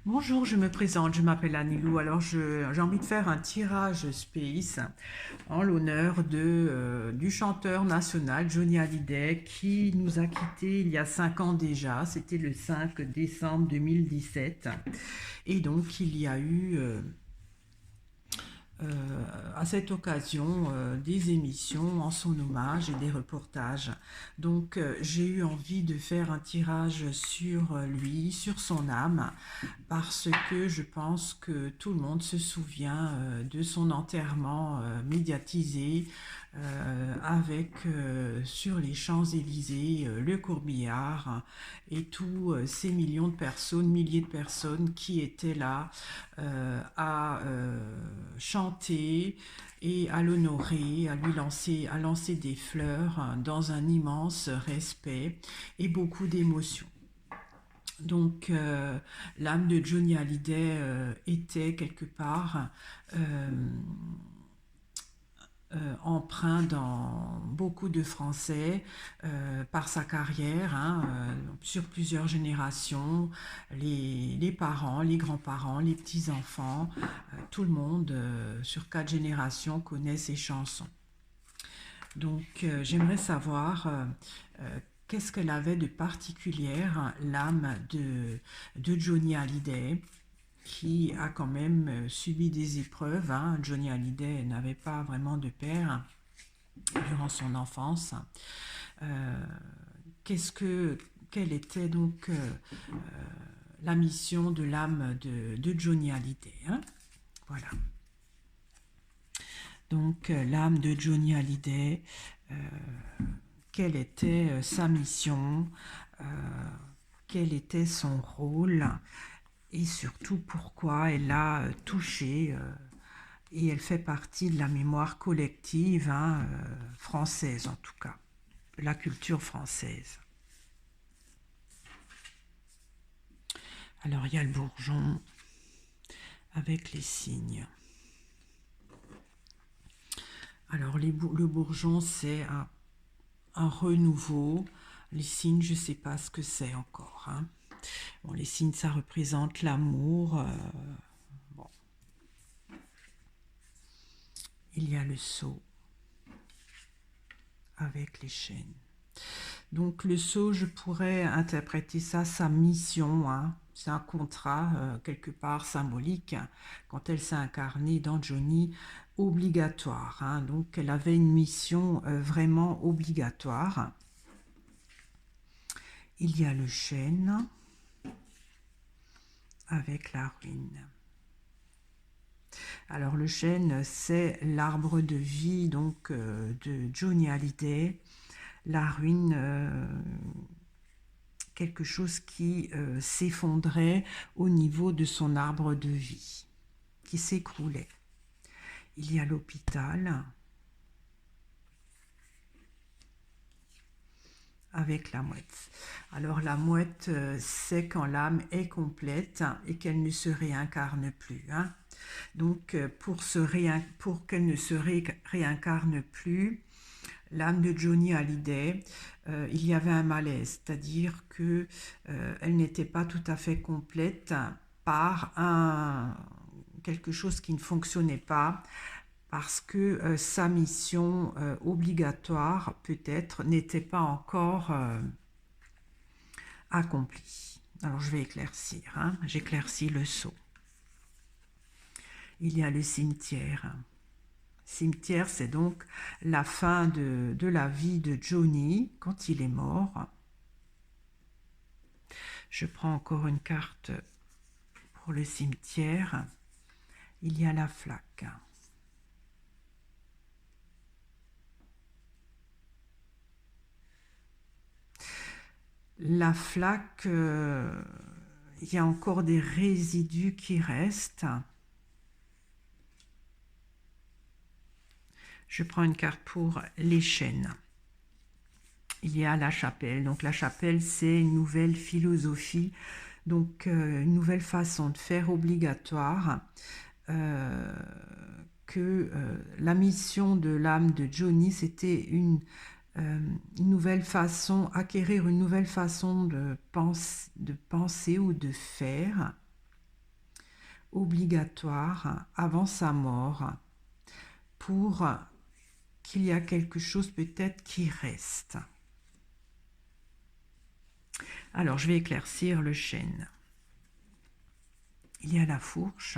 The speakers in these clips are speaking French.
Bonjour, je me présente, je m'appelle Anilou. J'ai envie de faire un tirage space en l'honneur du chanteur national Johnny Hallyday qui nous a quittés il y a 5 ans déjà. C'était le 5 décembre 2017. Et donc il y a eu à cette occasion des émissions en son hommage et des reportages. J'ai eu envie de faire un tirage sur lui, sur son âme, parce que je pense que tout le monde se souvient de son enterrement médiatisé avec sur les Champs-Élysées le corbillard et tous ces millions de personnes, milliers de personnes qui étaient là à chanter et à l'honorer, à lancer des fleurs dans un immense respect et beaucoup d'émotions. Donc, l'âme de Johnny Hallyday était quelque part euh, emprunt dans beaucoup de Français par sa carrière, sur plusieurs générations, les parents, les grands-parents, les petits-enfants, tout le monde sur 4 générations connaît ses chansons. J'aimerais savoir qu'est-ce qu'elle avait de particulière, l'âme de Johnny Hallyday, qui a quand même subi des épreuves, hein. Johnny Hallyday n'avait pas vraiment de père durant son enfance. Euh, qu'est-ce que, Quelle était donc la mission de l'âme de Johnny Hallyday, hein? Voilà. L'âme de Johnny Hallyday, euh, quelle était sa mission, euh, quel était son rôle et surtout pourquoi elle a touché et elle fait partie de la mémoire collective, française en tout cas, de la culture française. Alors il y a le bourgeon avec les signes. Alors le bourgeon c'est un renouveau. Les signes, je ne sais pas ce que c'est encore, hein. Bon, les signes, ça représente l'amour. Bon. Il y a le sceau avec les chaînes. Donc le sceau, je pourrais interpréter ça, sa mission, hein. C'est un contrat quelque part symbolique, hein, quand elle s'est incarnée dans Johnny, obligatoire, hein. Donc elle avait une mission vraiment obligatoire. Il y a le chêne avec la ruine. Alors le chêne, c'est l'arbre de vie donc de Johnny Hallyday. La ruine, quelque chose qui s'effondrait au niveau de son arbre de vie, qui s'écroulait. Il y a l'hôpital avec la mouette. Alors la mouette, c'est quand l'âme est complète et qu'elle ne se réincarne plus, hein. Pour qu'elle ne se réincarne plus, l'âme de Johnny Hallyday, il y avait un malaise, c'est-à-dire que elle n'était pas tout à fait complète par quelque chose qui ne fonctionnait pas, parce que sa mission obligatoire peut-être n'était pas encore accomplie. Alors je vais éclaircir, hein. J'éclaircis le sceau. Il y a le cimetière. Cimetière, c'est donc la fin de la vie de Johnny quand il est mort. Je prends encore une carte pour le cimetière. Il y a la flaque. La flaque, il y a encore des résidus qui restent. Je prends une carte pour les chênes. Il y a la chapelle. Donc la chapelle, c'est une nouvelle philosophie, donc une nouvelle façon de faire obligatoire. Que la mission de l'âme de Johnny, c'était une nouvelle façon, acquérir une nouvelle façon de penser ou de faire. obligatoire avant sa mort pour qu'il y a quelque chose peut-être qui reste. Alors, je vais éclaircir le chêne. Il y a la fourche.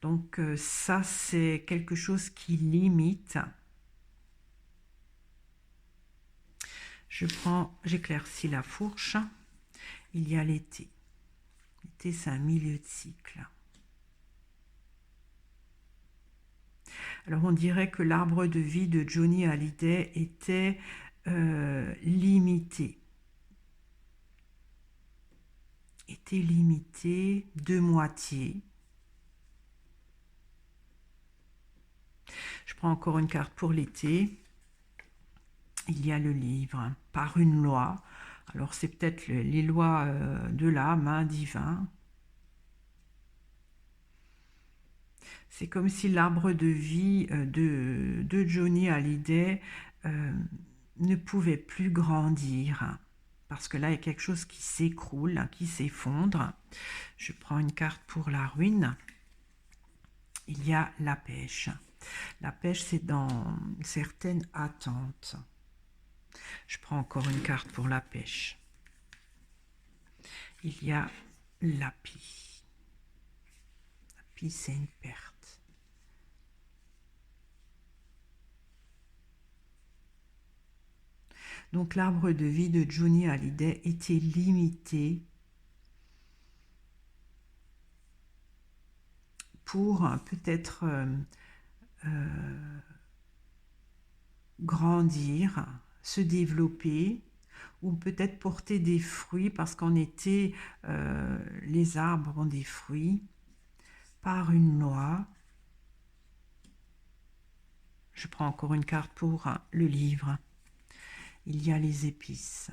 Donc, ça, c'est quelque chose qui limite. J'éclaircis la fourche. Il y a l'été. L'été, c'est un milieu de cycle. Alors, on dirait que l'arbre de vie de Johnny Hallyday était limité. Était limité de moitié. Je prends encore une carte pour l'été. Il y a le livre, par une loi. Alors, c'est peut-être les lois de l'âme, divin. C'est comme si l'arbre de vie de Johnny Hallyday ne pouvait plus grandir. Parce que là, il y a quelque chose qui s'écroule, qui s'effondre. Je prends une carte pour la ruine. Il y a la pêche. La pêche, c'est dans certaines attentes. Je prends encore une carte pour la pêche. Il y a l'api. L'api, c'est une perte. Donc l'arbre de vie de Johnny Hallyday était limité pour peut-être grandir, se développer, ou peut-être porter des fruits, parce qu'en été, les arbres ont des fruits, par une loi. Je prends encore une carte pour le livre. Il y a les épices.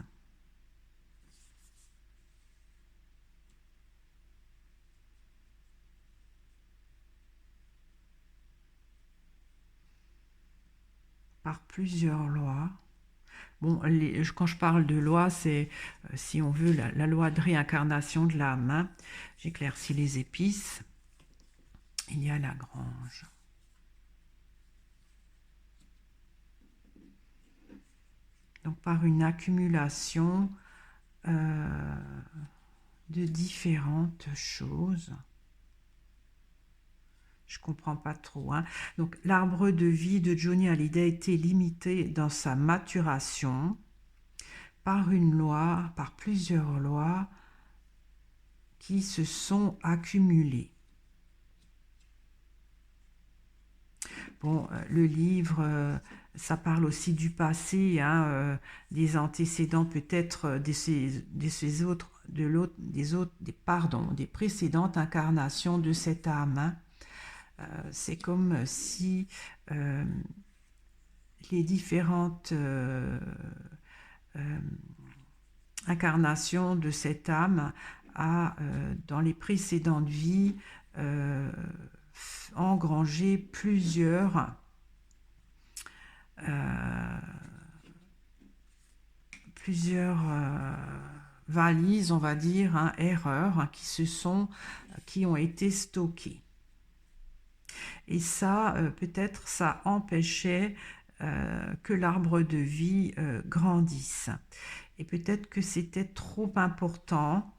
Par plusieurs lois. Bon, quand je parle de loi, c'est, si on veut, la loi de réincarnation de l'âme. J'éclaircis les épices. Il y a la grange. Donc, par une accumulation de différentes choses. Je ne comprends pas trop. Donc, l'arbre de vie de Johnny Hallyday était limité dans sa maturation par une loi, par plusieurs lois qui se sont accumulées. Bon, le livre, ça parle aussi du passé, des antécédents peut-être des précédentes incarnations de cette âme. C'est comme si les différentes incarnations de cette âme dans les précédentes vies engrangé plusieurs valises, on va dire, erreurs qui ont été stockées. Et ça, peut-être, ça empêchait que l'arbre de vie grandisse. Et peut-être que c'était trop important,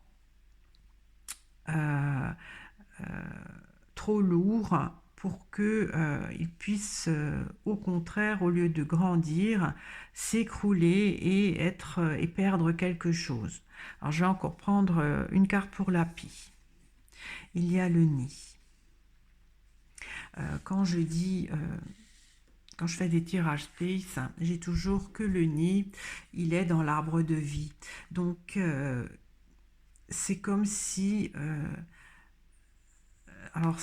trop lourd pour qu'il puisse, au contraire, au lieu de grandir, s'écrouler et perdre quelque chose. Alors, je vais encore prendre une carte pour l'api. Il y a le nid. Quand je fais des tirages space, j'ai toujours que le nid, il est dans l'arbre de vie. Donc, c'est comme si... alors,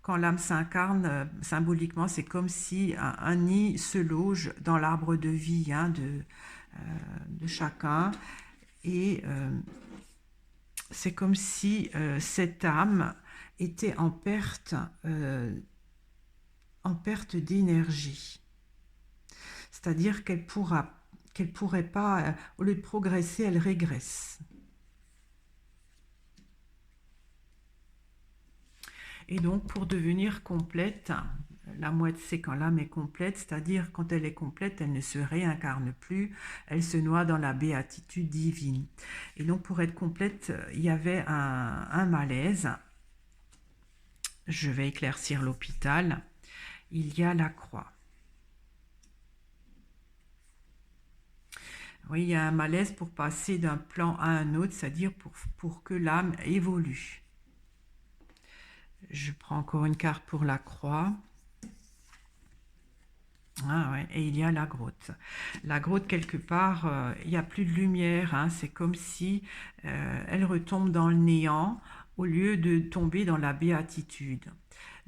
quand l'âme s'incarne, symboliquement, c'est comme si un nid se loge dans l'arbre de vie de chacun. Et c'est comme si cette âme était en perte d'énergie. C'est-à-dire qu'elle pourrait pas, au lieu de progresser, elle régresse. Et donc, pour devenir complète, la mouette, c'est quand l'âme est complète, c'est-à-dire quand elle est complète, elle ne se réincarne plus, elle se noie dans la béatitude divine. Et donc, pour être complète, il y avait un malaise. Je vais éclaircir l'hôpital. Il y a la croix. Oui, il y a un malaise pour passer d'un plan à un autre, c'est-à-dire pour que l'âme évolue. Je prends encore une carte pour la croix. Ah ouais, et il y a la grotte. La grotte, quelque part, il n'y a plus de lumière, hein. C'est comme si elle retombe dans le néant au lieu de tomber dans la béatitude.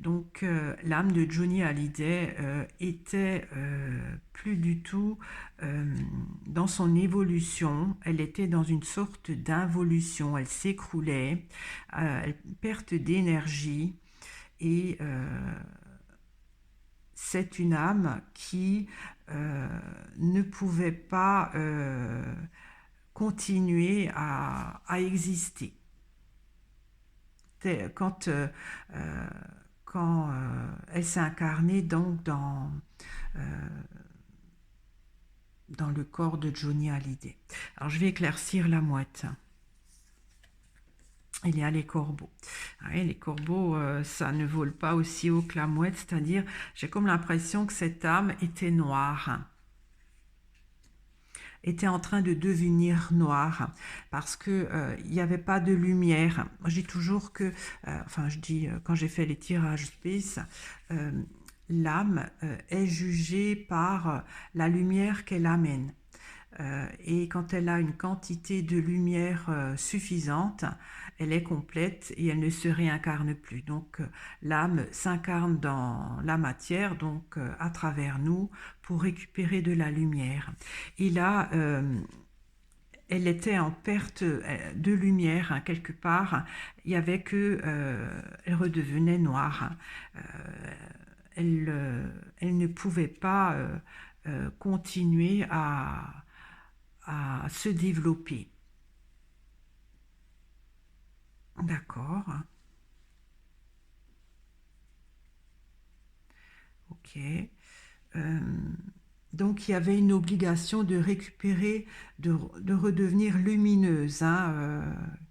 Donc l'âme de Johnny Hallyday était plus du tout dans son évolution, elle était dans une sorte d'involution, elle s'écroulait, perte d'énergie et c'est une âme qui ne pouvait pas continuer à exister. Quand, euh, quand elle s'est incarnée donc dans le corps de Johnny Hallyday. Alors je vais éclaircir la mouette. Il y a les corbeaux. Oui, les corbeaux, ça ne vole pas aussi haut que la mouette, c'est-à-dire, j'ai comme l'impression que cette âme était noire, était en train de devenir noire, parce que il n'y avait pas de lumière. Moi, je dis toujours que, enfin, je dis, quand j'ai fait les tirages space, l'âme est jugée par la lumière qu'elle amène. Et quand elle a une quantité de lumière suffisante, elle est complète et elle ne se réincarne plus. Donc l'âme s'incarne dans la matière, donc à travers nous, pour récupérer de la lumière. Et là, elle était en perte de lumière, hein, quelque part. Il y avait que, elle redevenait noire. Euh, elle ne pouvait pas continuer à se développer. D'accord. Ok. Euh, donc il y avait une obligation de récupérer, de redevenir lumineuse, hein,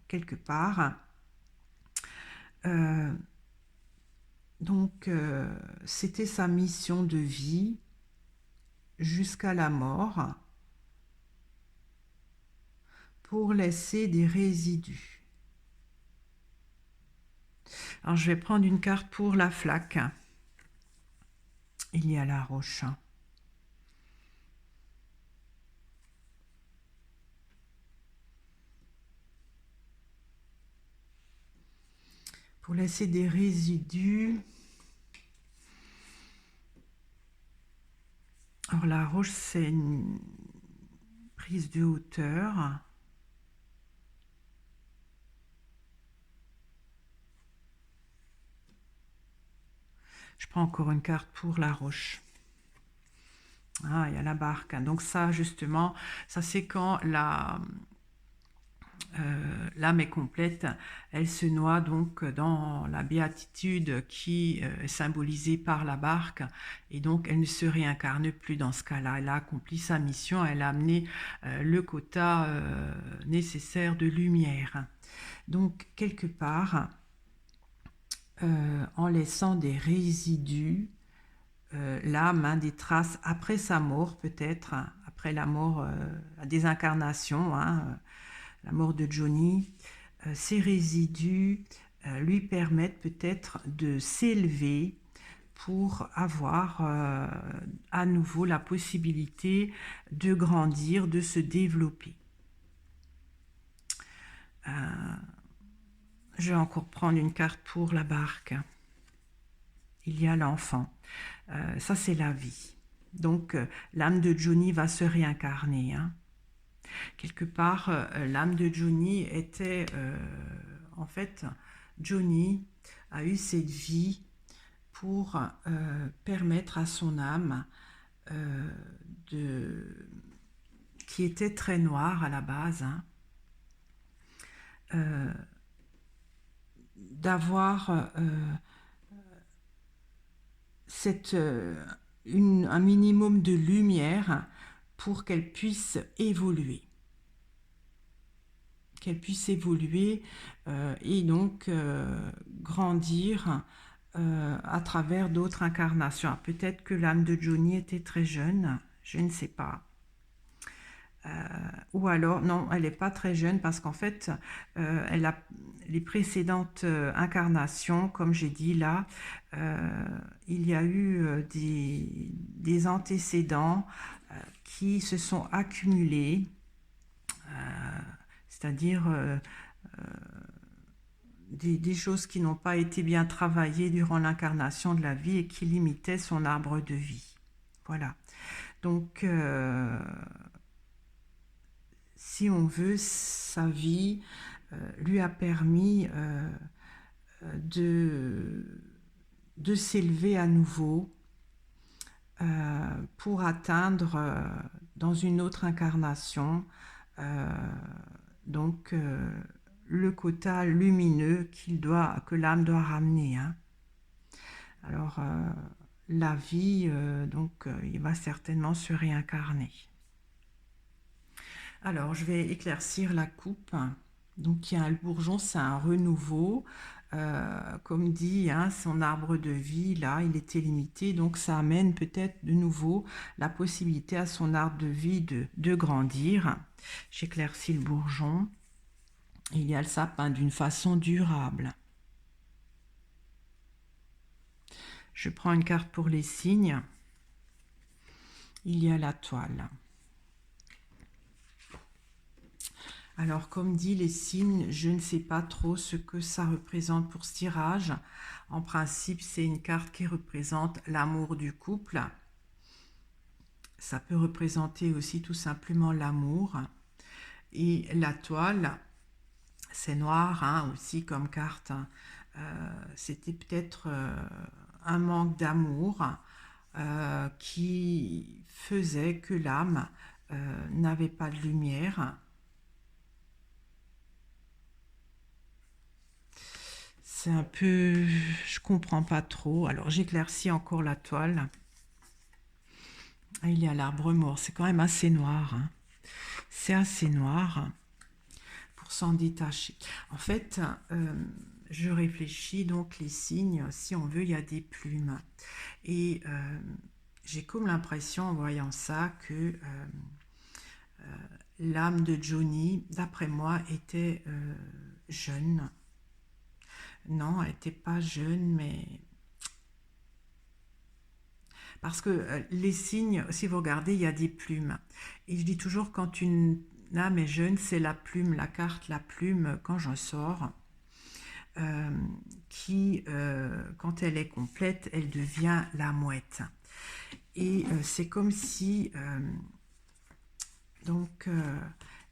quelque part. Euh, donc c'était sa mission de vie jusqu'à la mort pour laisser des résidus. Alors je vais prendre une carte pour la flaque. Il y a la roche. Pour laisser des résidus. Alors la roche, c'est une prise de hauteur. Je prends encore une carte pour la roche. Ah, il y a la barque. Donc ça, justement, ça c'est quand l'âme est complète, elle se noie donc dans la béatitude qui est symbolisée par la barque et donc elle ne se réincarne plus dans ce cas-là. Elle a accompli sa mission, elle a amené le quota nécessaire de lumière. Donc quelque part, en laissant des résidus, l'âme, hein, des traces après sa mort peut-être, hein, après la mort, la désincarnation, hein, la mort de Johnny, ces résidus lui permettent peut-être de s'élever pour avoir à nouveau la possibilité de grandir, de se développer. Je vais encore prendre une carte pour la barque. Il y a l'enfant. Ça, c'est la vie. Donc, l'âme de Johnny va se réincarner, hein. Quelque part, l'âme de Johnny était, en fait, Johnny a eu cette vie pour permettre à son âme, qui était très noire à la base, hein, d'avoir cette, un minimum de lumière pour qu'elle puisse évoluer. Et donc grandir à travers d'autres incarnations. Peut-être que l'âme de Johnny était très jeune, je ne sais pas. Ou alors, non, elle n'est pas très jeune parce qu'en fait, elle a les précédentes incarnations, comme j'ai dit là, il y a eu des antécédents qui se sont accumulés, c'est-à-dire des choses qui n'ont pas été bien travaillées durant l'incarnation de la vie et qui limitaient son arbre de vie. Voilà. Donc, si on veut, sa vie lui a permis de s'élever à nouveau pour atteindre dans une autre incarnation donc le quota lumineux que l'âme doit ramener. Hein. Alors la vie, il va certainement se réincarner. Alors, je vais éclaircir la coupe. Donc, il y a le bourgeon, c'est un renouveau. Comme dit, hein, son arbre de vie, là, il était limité. Donc, ça amène peut-être de nouveau la possibilité à son arbre de vie de grandir. J'éclaircis le bourgeon. Il y a le sapin d'une façon durable. Je prends une carte pour les signes. Il y a la toile. Alors, comme dit les signes, je ne sais pas trop ce que ça représente pour ce tirage. En principe, c'est une carte qui représente l'amour du couple. Ça peut représenter aussi tout simplement l'amour. Et la toile, c'est noir hein, aussi comme carte. C'était peut-être un manque d'amour qui faisait que l'âme n'avait pas de lumière. C'est un peu... Je comprends pas trop. Alors j'éclaircis encore la toile. Il y a l'arbre mort. C'est quand même assez noir. Hein. C'est assez noir pour s'en détacher. En fait, je réfléchis donc les signes. Si on veut, il y a des plumes. Et j'ai comme l'impression en voyant ça que l'âme de Johnny, d'après moi, était jeune. Non, elle n'était pas jeune, mais... Parce que les signes, si vous regardez, il y a des plumes. Et je dis toujours, quand une âme est jeune, c'est la plume, la carte, la plume, quand j'en sors, qui, quand elle est complète, elle devient la mouette. Et c'est comme si... il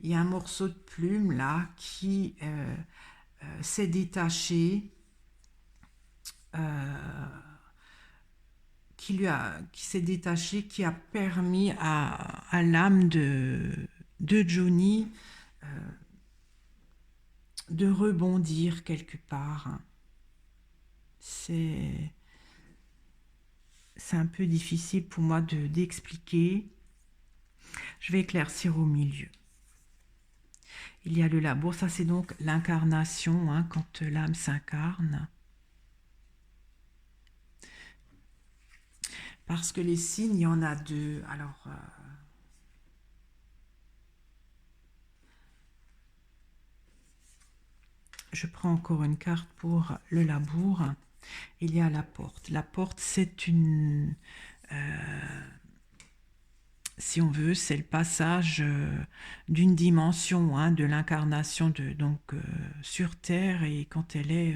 y a un morceau de plume, là, qui... s'est détaché, qui s'est détaché, qui a permis à l'âme de Johnny de rebondir quelque part. C'est un peu difficile pour moi d'expliquer. Je vais éclaircir au milieu. Il y a le labour, ça c'est donc l'incarnation, hein, quand l'âme s'incarne. Parce que les signes, il y en a deux. Alors, je prends encore une carte pour le labour. Il y a la porte. La porte, c'est une... si on veut, c'est le passage d'une dimension, hein, de l'incarnation sur Terre et quand elle est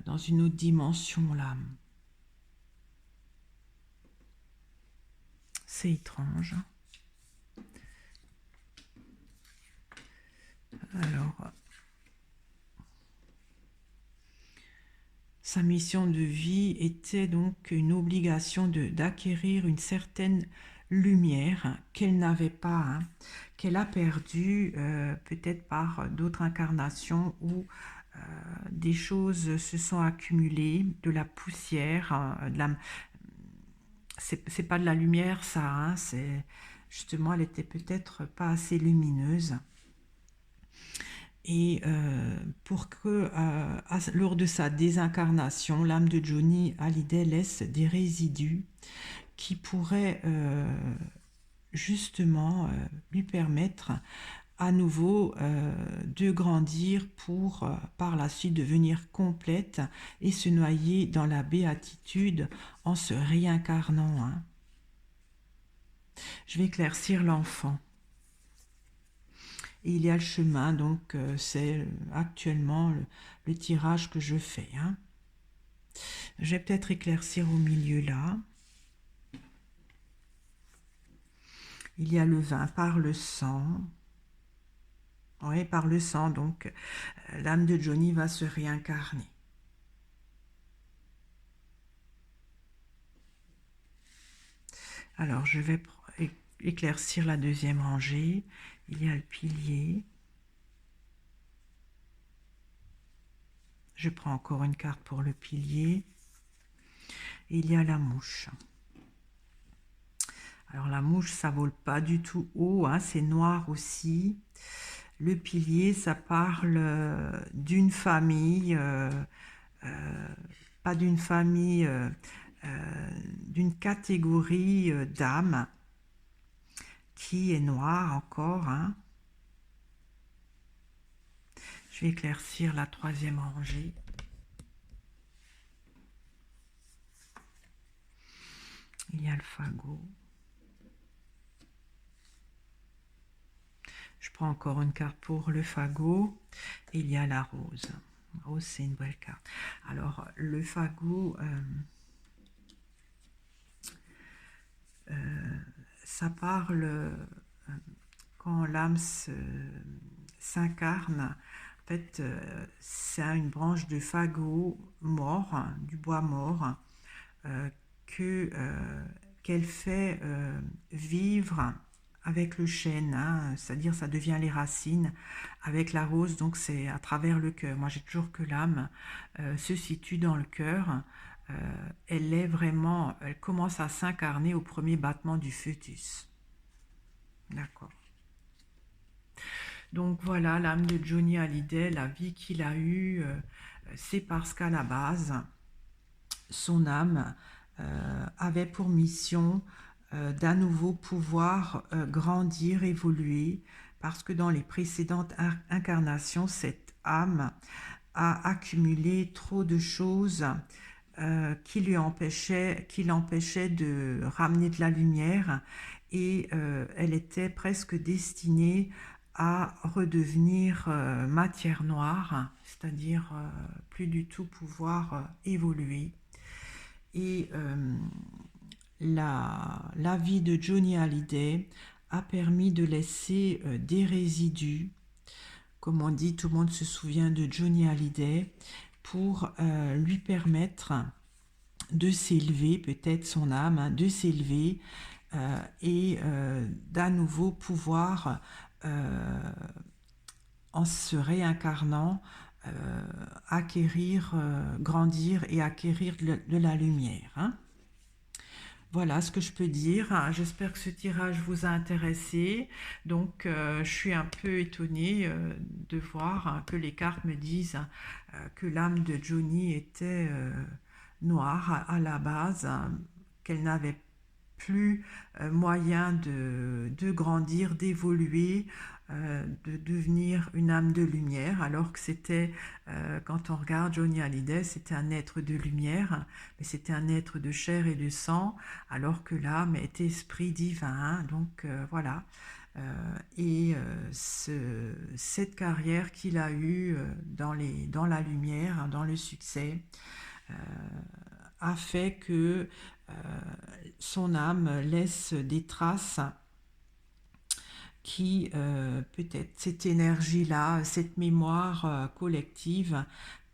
dans une autre dimension, l'âme. C'est étrange. Alors, sa mission de vie était donc une obligation d'acquérir une certaine lumière qu'elle n'avait pas, hein, qu'elle a perdue peut-être par d'autres incarnations où des choses se sont accumulées, de la poussière, c'est pas de la lumière ça, hein, c'est justement elle était peut-être pas assez lumineuse. Et pour que, lors de sa désincarnation, l'âme de Johnny Hallyday laisse des résidus qui pourraient justement lui permettre à nouveau de grandir pour par la suite devenir complète et se noyer dans la béatitude en se réincarnant, hein. Je vais éclaircir l'enfant. Et il y a le chemin, donc c'est actuellement le tirage que je fais, hein. Je vais peut-être éclaircir au milieu là. Il y a le vin par le sang. Oui, par le sang, donc l'âme de Johnny va se réincarner. Alors, je vais éclaircir la deuxième rangée. Il y a le pilier. Je prends encore une carte pour le pilier. Et il y a la mouche. Alors la mouche, ça vole pas du tout haut, hein, c'est noir aussi. Le pilier, ça parle d'une famille, pas d'une famille, d'une catégorie d'âmes qui est noire encore, hein. Je vais éclaircir la troisième rangée. Il y a le fagot. Je prends encore une carte pour le fagot. Et il y a la rose. La rose, c'est une belle carte. Alors, le fagot, ça parle quand l'âme s'incarne. En fait, c'est une branche de fagot mort, du bois mort, que qu'elle fait vivre avec le chêne, hein, c'est-à-dire ça devient les racines avec la rose, donc c'est à travers le cœur. Moi j'ai toujours que l'âme se situe dans le cœur, elle est vraiment, elle commence à s'incarner au premier battement du fœtus. D'accord. Donc voilà, l'âme de Johnny Hallyday, la vie qu'il a eue, c'est parce qu'à la base, son âme avait pour mission d'à nouveau pouvoir grandir, évoluer, parce que dans les précédentes incarnations, cette âme a accumulé trop de choses qui l'empêchaient de ramener de la lumière, et elle était presque destinée à redevenir matière noire, c'est-à-dire plus du tout pouvoir évoluer. Et la vie de Johnny Hallyday a permis de laisser des résidus. Comme on dit, tout le monde se souvient de Johnny Hallyday, pour lui permettre de s'élever, peut-être son âme, hein, de s'élever et d'à nouveau pouvoir, en se réincarnant, acquérir, grandir et acquérir de la lumière, hein. Voilà ce que je peux dire. J'espère que ce tirage vous a intéressé. Donc, je suis un peu étonnée de voir que les cartes me disent que l'âme de Johnny était noire à la base, qu'elle n'avait plus moyen de grandir, d'évoluer, de devenir une âme de lumière, alors que c'était, quand on regarde Johnny Hallyday, c'était un être de lumière, mais c'était un être de chair et de sang, alors que l'âme est esprit divin, hein. Donc voilà. Et cette carrière qu'il a eue dans la lumière, hein, dans le succès, euh, a fait que son âme laisse des traces qui, peut-être cette énergie-là, cette mémoire collective,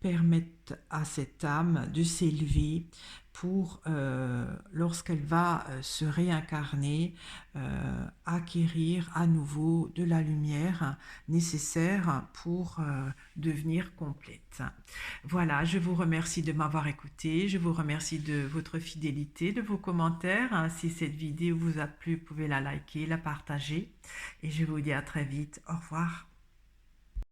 permettent à cette âme de s'élever pour, lorsqu'elle va se réincarner, acquérir à nouveau de la lumière nécessaire pour devenir complète. Voilà, je vous remercie de m'avoir écouté, je vous remercie de votre fidélité, de vos commentaires. Si cette vidéo vous a plu, vous pouvez la liker, la partager et je vous dis à très vite. Au revoir.